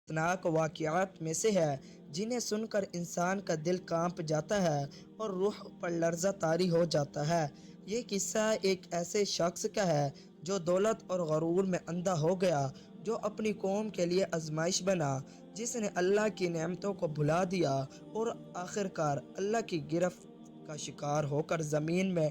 خطرناک واقعات میں سے ہے جنہیں سن کر انسان کا دل کانپ جاتا ہے اور روح پر لرزہ طاری ہو جاتا ہے۔ یہ قصہ ایک ایسے شخص کا ہے جو دولت اور غرور میں اندھا ہو گیا، جو اپنی قوم کے لیے آزمائش بنا، جس نے اللہ کی نعمتوں کو بھلا دیا اور آخرکار اللہ کی گرفت کا شکار ہو کر زمین میں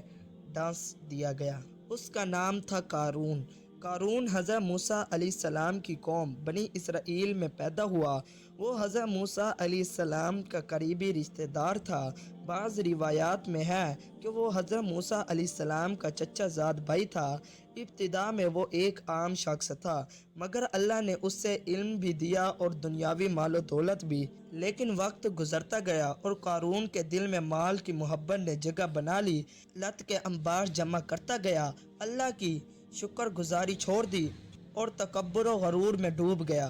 ڈانس دیا گیا۔ اس کا نام تھا قارون۔ قارون حضرت موسیٰ علیہ السلام کی قوم بنی اسرائیل میں پیدا ہوا۔ وہ حضرت موسیٰ علیہ السلام کا قریبی رشتہ دار تھا۔ بعض روایات میں ہے کہ وہ حضرت موسیٰ علیہ السلام کا چچا زاد بھائی تھا۔ ابتدا میں وہ ایک عام شخص تھا، مگر اللہ نے اس سے علم بھی دیا اور دنیاوی مال و دولت بھی۔ لیکن وقت گزرتا گیا اور قارون کے دل میں مال کی محبت نے جگہ بنا لی۔ لت کے انبار جمع کرتا گیا، اللہ کی شکر گزاری چھوڑ دی اور تکبر و غرور میں ڈوب گیا۔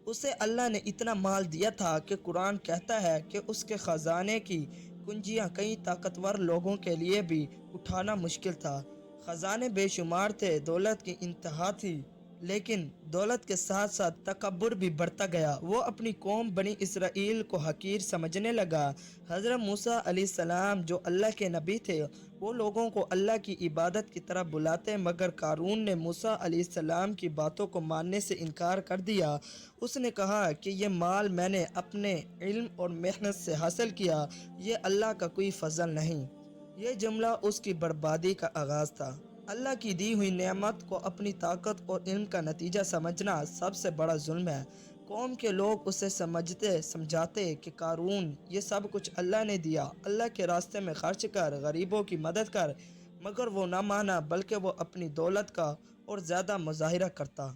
اسے اللہ نے اتنا مال دیا تھا کہ قرآن کہتا ہے کہ اس کے خزانے کی کنجیاں کئی طاقتور لوگوں کے لیے بھی اٹھانا مشکل تھا۔ خزانے بے شمار تھے، دولت کی انتہا تھی، لیکن دولت کے ساتھ ساتھ تکبر بھی بڑھتا گیا۔ وہ اپنی قوم بنی اسرائیل کو حقیر سمجھنے لگا۔ حضرت موسیٰ علیہ السلام جو اللہ کے نبی تھے، وہ لوگوں کو اللہ کی عبادت کی طرف بلاتے، مگر قارون نے موسیٰ علیہ السلام کی باتوں کو ماننے سے انکار کر دیا۔ اس نے کہا کہ یہ مال میں نے اپنے علم اور محنت سے حاصل کیا، یہ اللہ کا کوئی فضل نہیں۔ یہ جملہ اس کی بربادی کا آغاز تھا۔ اللہ کی دی ہوئی نعمت کو اپنی طاقت اور علم کا نتیجہ سمجھنا سب سے بڑا ظلم ہے۔ قوم کے لوگ اسے سمجھاتے کہ قارون، یہ سب کچھ اللہ نے دیا، اللہ کے راستے میں خرچ کر، غریبوں کی مدد کر، مگر وہ نہ مانا، بلکہ وہ اپنی دولت کا اور زیادہ مظاہرہ کرتا۔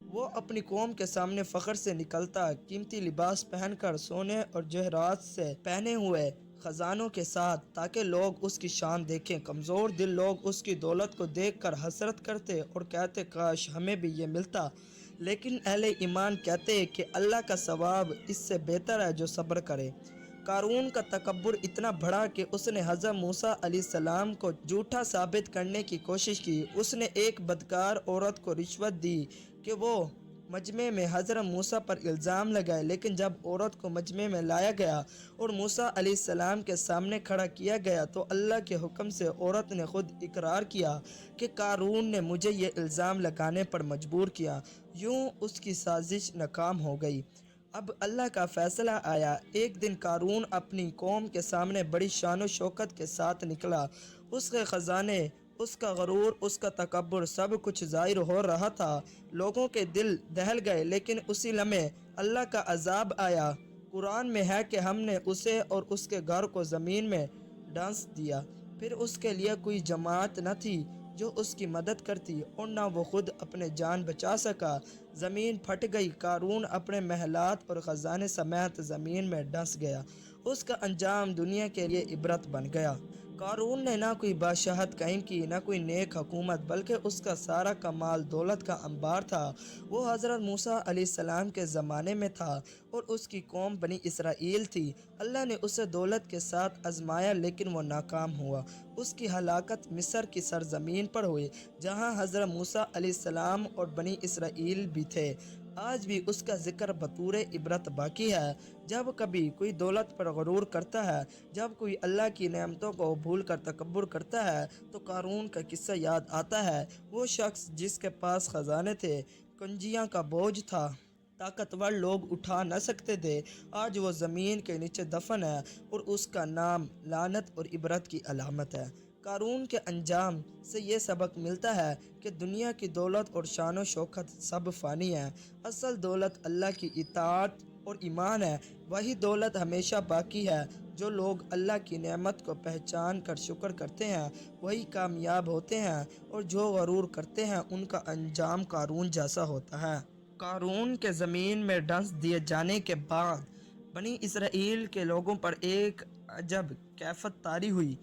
وہ اپنی قوم کے سامنے فخر سے نکلتا، قیمتی لباس پہن کر، سونے اور جواہرات سے پہنے ہوئے خزانوں کے ساتھ، تاکہ لوگ اس کی شان دیکھیں۔ کمزور دل لوگ اس کی دولت کو دیکھ کر حسرت کرتے اور کہتے کاش ہمیں بھی یہ ملتا، لیکن اہل ایمان کہتے کہ اللہ کا ثواب اس سے بہتر ہے جو صبر کرے۔ قارون کا تکبر اتنا بڑھا کہ اس نے حضرت موسیٰ علیہ السلام کو جھوٹا ثابت کرنے کی کوشش کی۔ اس نے ایک بدکار عورت کو رشوت دی کہ وہ مجمع میں حضرت موسیٰ پر الزام لگائے، لیکن جب عورت کو مجمع میں لایا گیا اور موسیٰ علیہ السلام کے سامنے کھڑا کیا گیا تو اللہ کے حکم سے عورت نے خود اقرار کیا کہ قارون نے مجھے یہ الزام لگانے پر مجبور کیا۔ یوں اس کی سازش ناکام ہو گئی۔ اب اللہ کا فیصلہ آیا۔ ایک دن قارون اپنی قوم کے سامنے بڑی شان و شوکت کے ساتھ نکلا۔ اس کے خزانے، اس کا غرور، اس کا تکبر، سب کچھ ظاہر ہو رہا تھا۔ لوگوں کے دل دہل گئے، لیکن اسی لمحے اللہ کا عذاب آیا۔ قرآن میں ہے کہ ہم نے اسے اور اس کے گھر کو زمین میں ڈانس دیا، پھر اس کے لیے کوئی جماعت نہ تھی جو اس کی مدد کرتی، اور نہ وہ خود اپنے جان بچا سکا۔ زمین پھٹ گئی، قارون اپنے محلات اور خزانے سمیت زمین میں ڈس گیا۔ اس کا انجام دنیا کے لیے عبرت بن گیا۔ قارون نے نہ کوئی بادشاہت قائم کی، نہ کوئی نیک حکومت، بلکہ اس کا سارا کمال دولت کا انبار تھا۔ وہ حضرت موسیٰ علیہ السلام کے زمانے میں تھا اور اس کی قوم بنی اسرائیل تھی۔ اللہ نے اسے دولت کے ساتھ آزمایا، لیکن وہ ناکام ہوا۔ اس کی ہلاکت مصر کی سرزمین پر ہوئی، جہاں حضرت موسیٰ علیہ السلام اور بنی اسرائیل بھی تھے۔ آج بھی اس کا ذکر بطور عبرت باقی ہے۔ جب کبھی کوئی دولت پر غرور کرتا ہے، جب کوئی اللہ کی نعمتوں کو بھول کر تکبر کرتا ہے، تو قارون کا قصہ یاد آتا ہے۔ وہ شخص جس کے پاس خزانے تھے، کنجیاں کا بوجھ تھا، طاقتور لوگ اٹھا نہ سکتے تھے، آج وہ زمین کے نیچے دفن ہے، اور اس کا نام لعنت اور عبرت کی علامت ہے۔ قارون کے انجام سے یہ سبق ملتا ہے کہ دنیا کی دولت اور شان و شوکت سب فانی ہے۔ اصل دولت اللہ کی اطاعت اور ایمان ہے۔ وہی دولت ہمیشہ باقی ہے۔ جو لوگ اللہ کی نعمت کو پہچان کر شکر کرتے ہیں، وہی کامیاب ہوتے ہیں، اور جو غرور کرتے ہیں ان کا انجام قارون جیسا ہوتا ہے۔ قارون کے زمین میں ڈنس دیے جانے کے بعد بنی اسرائیل کے لوگوں پر ایک عجب کیفیت طاری ہوئی۔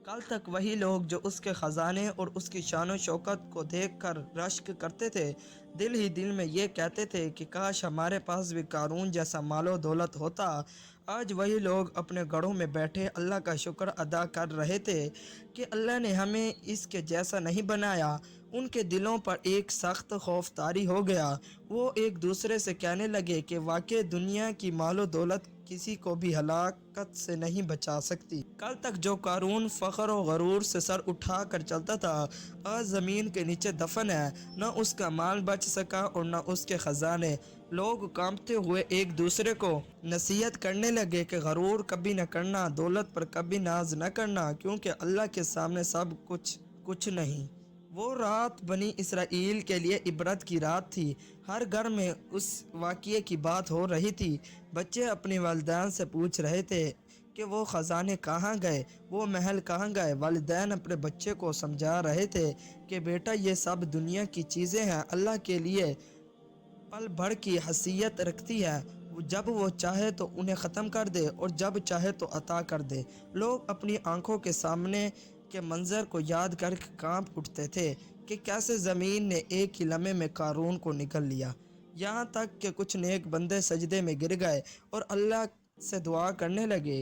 کل تک وہی لوگ جو اس کے خزانے اور اس کی شان و شوکت کو دیکھ کر رشک کرتے تھے، دل ہی دل میں یہ کہتے تھے کہ کاش ہمارے پاس بھی قارون جیسا مال و دولت ہوتا۔ آج وہی لوگ اپنے گھروں میں بیٹھے اللہ کا شکر ادا کر رہے تھے کہ اللہ نے ہمیں اس کے جیسا نہیں بنایا۔ ان کے دلوں پر ایک سخت خوف طاری ہو گیا۔ وہ ایک دوسرے سے کہنے لگے کہ واقعی دنیا کی مال و دولت کسی کو بھی ہلاکت سے نہیں بچا سکتی۔ کل تک جو قارون فخر و غرور سے سر اٹھا کر چلتا تھا، آج زمین کے نیچے دفن ہے۔ نہ اس کا مال بچ سکا اور نہ اس کے خزانے۔ لوگ کانپتے ہوئے ایک دوسرے کو نصیحت کرنے لگے کہ غرور کبھی نہ کرنا، دولت پر کبھی ناز نہ کرنا، کیونکہ اللہ کے سامنے سب کچھ نہیں۔ وہ رات بنی اسرائیل کے لیے عبرت کی رات تھی۔ ہر گھر میں اس واقعے کی بات ہو رہی تھی۔ بچے اپنے والدین سے پوچھ رہے تھے کہ وہ خزانے کہاں گئے، وہ محل کہاں گئے۔ والدین اپنے بچے کو سمجھا رہے تھے کہ بیٹا یہ سب دنیا کی چیزیں ہیں، اللہ کے لیے پل بھر کی حیثیت رکھتی ہے، جب وہ چاہے تو انہیں ختم کر دے اور جب چاہے تو عطا کر دے۔ لوگ اپنی آنکھوں کے سامنے کے منظر کو یاد کر کے کانپ اٹھتے تھے کہ کیسے زمین نے ایک ہی لمحے میں قارون کو نگل لیا۔ یہاں تک کہ کچھ نیک بندے سجدے میں گر گئے اور اللہ سے دعا کرنے لگے